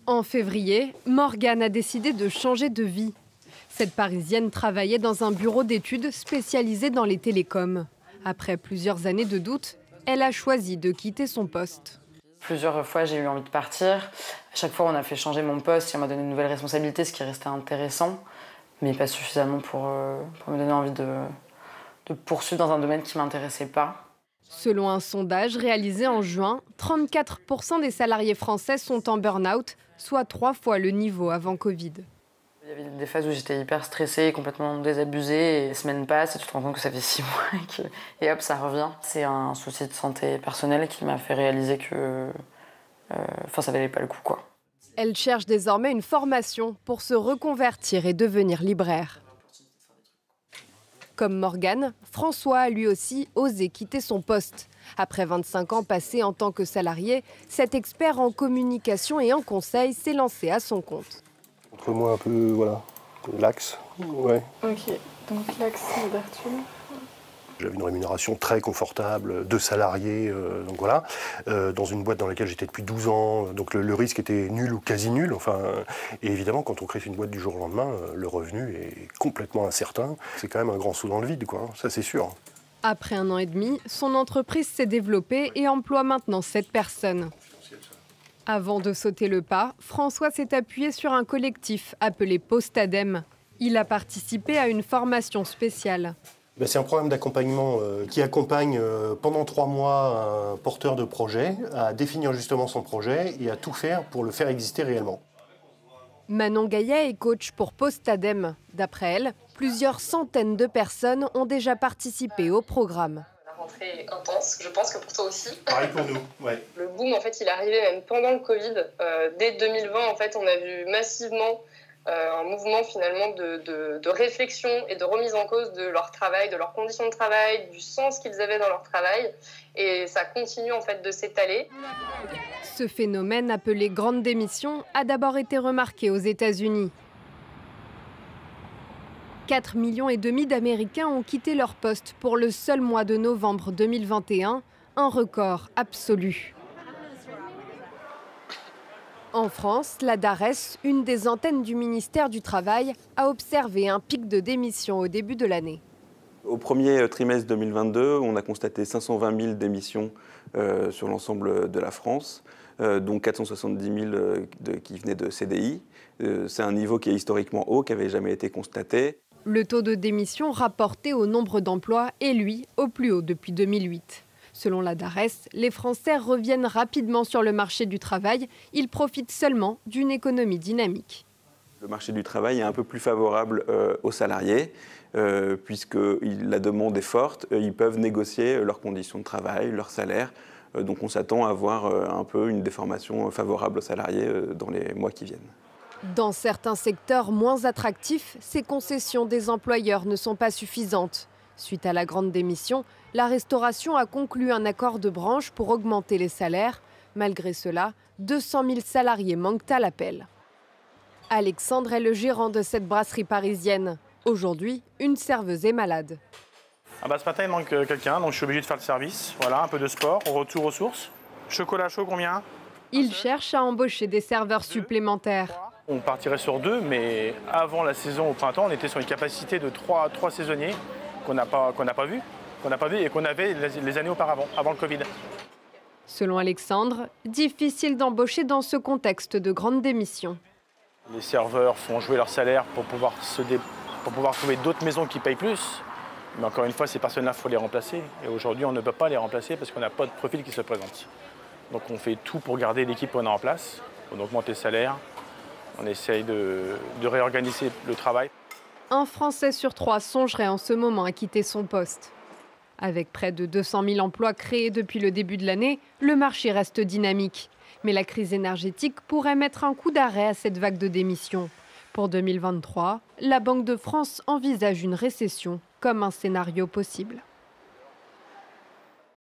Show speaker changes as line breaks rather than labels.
En février, Morgane a décidé de changer de vie. Cette Parisienne travaillait dans un bureau d'études spécialisé dans les télécoms. Après plusieurs années de doute, elle a choisi de quitter son poste.
Plusieurs fois, j'ai eu envie de partir. À chaque fois, on a fait changer mon poste et on m'a donné de nouvelles responsabilités, ce qui restait intéressant, mais pas suffisamment pour me donner envie de poursuivre dans un domaine qui ne m'intéressait pas.
Selon un sondage réalisé en juin, 34% des salariés français sont en burn-out, soit 3 fois le niveau avant Covid.
Il y avait des phases où j'étais hyper stressée, complètement désabusée, et les semaines passent et tu te rends compte que ça fait 6 mois et hop, ça revient. C'est un souci de santé personnelle qui m'a fait réaliser que ça valait pas le coup, quoi.
Elle cherche désormais une formation pour se reconvertir et devenir libraire. Comme Morgane, François a lui aussi osé quitter son poste. Après 25 ans passés en tant que salarié, cet expert en communication et en conseil s'est lancé à son compte.
Montre-moi un peu, voilà, l'axe. Ouais.
Ok, donc l'axe d'Arthur.
J'avais une rémunération très confortable, de salariés, donc voilà, dans une boîte dans laquelle j'étais depuis 12 ans, donc le risque était nul ou quasi nul. Enfin, et évidemment, quand on crée une boîte du jour au lendemain, le revenu est complètement incertain. C'est quand même un grand saut dans le vide, quoi, ça c'est sûr.
Après 1 an et demi, son entreprise s'est développée et emploie maintenant 7 personnes. Avant de sauter le pas, François s'est appuyé sur un collectif appelé Postadem. Il a participé à une formation spéciale.
C'est un programme d'accompagnement qui accompagne pendant 3 mois un porteur de projet à définir justement son projet et à tout faire pour le faire exister réellement.
Manon Gaillet est coach pour Postadem. D'après elle, plusieurs centaines de personnes ont déjà participé au programme.
La rentrée est intense, je pense que pour toi aussi.
Pareil pour nous, ouais.
Le boom, en fait, il est arrivé même pendant le Covid. Dès 2020, en fait, on a vu massivement un mouvement finalement de réflexion et de remise en cause de leur travail, de leurs conditions de travail, du sens qu'ils avaient dans leur travail. Et ça continue en fait de s'étaler.
Ce phénomène appelé grande démission a d'abord été remarqué aux États-Unis. 4,5 millions d'Américains ont quitté leur poste pour le seul mois de novembre 2021, un record absolu. En France, la DARES, une des antennes du ministère du Travail, a observé un pic de démissions au début de l'année.
Au premier trimestre 2022, on a constaté 520 000 démissions sur l'ensemble de la France, dont 470 000 qui venaient de CDI. C'est un niveau qui est historiquement haut, qui n'avait jamais été constaté.
Le taux de démission rapporté au nombre d'emplois est, lui, au plus haut depuis 2008. Selon la DARES, les Français reviennent rapidement sur le marché du travail. Ils profitent seulement d'une économie dynamique.
Le marché du travail est un peu plus favorable aux salariés, puisque la demande est forte. Ils peuvent négocier leurs conditions de travail, leur salaire. Donc on s'attend à avoir un peu une déformation favorable aux salariés dans les mois qui viennent.
Dans certains secteurs moins attractifs, ces concessions des employeurs ne sont pas suffisantes. Suite à la grande démission, la restauration a conclu un accord de branche pour augmenter les salaires. Malgré cela, 200 000 salariés manquent à l'appel. Alexandre est le gérant de cette brasserie parisienne. Aujourd'hui, une serveuse est malade.
Ce matin, il manque quelqu'un, donc je suis obligé de faire le service. Voilà, un peu de sport, on retourne aux sources. Chocolat chaud, combien?
Il cherche à embaucher des serveurs supplémentaires.
On partirait sur 2, mais avant la saison au printemps, on était sur une capacité de 3 saisonniers qu'on n'a pas vu et qu'on avait les années auparavant, avant le Covid.
Selon Alexandre, difficile d'embaucher dans ce contexte de grande démission.
Les serveurs font jouer leur salaire pour pouvoir trouver d'autres maisons qui payent plus. Mais encore une fois, ces personnes-là, il faut les remplacer. Et aujourd'hui, on ne peut pas les remplacer parce qu'on n'a pas de profil qui se présente. Donc on fait tout pour garder l'équipe qu'on a en place. On augmente les salaires, on essaye de réorganiser le travail.
Un Français sur 3 songerait en ce moment à quitter son poste. Avec près de 200 000 emplois créés depuis le début de l'année, le marché reste dynamique. Mais la crise énergétique pourrait mettre un coup d'arrêt à cette vague de démissions. Pour 2023, la Banque de France envisage une récession comme un scénario possible.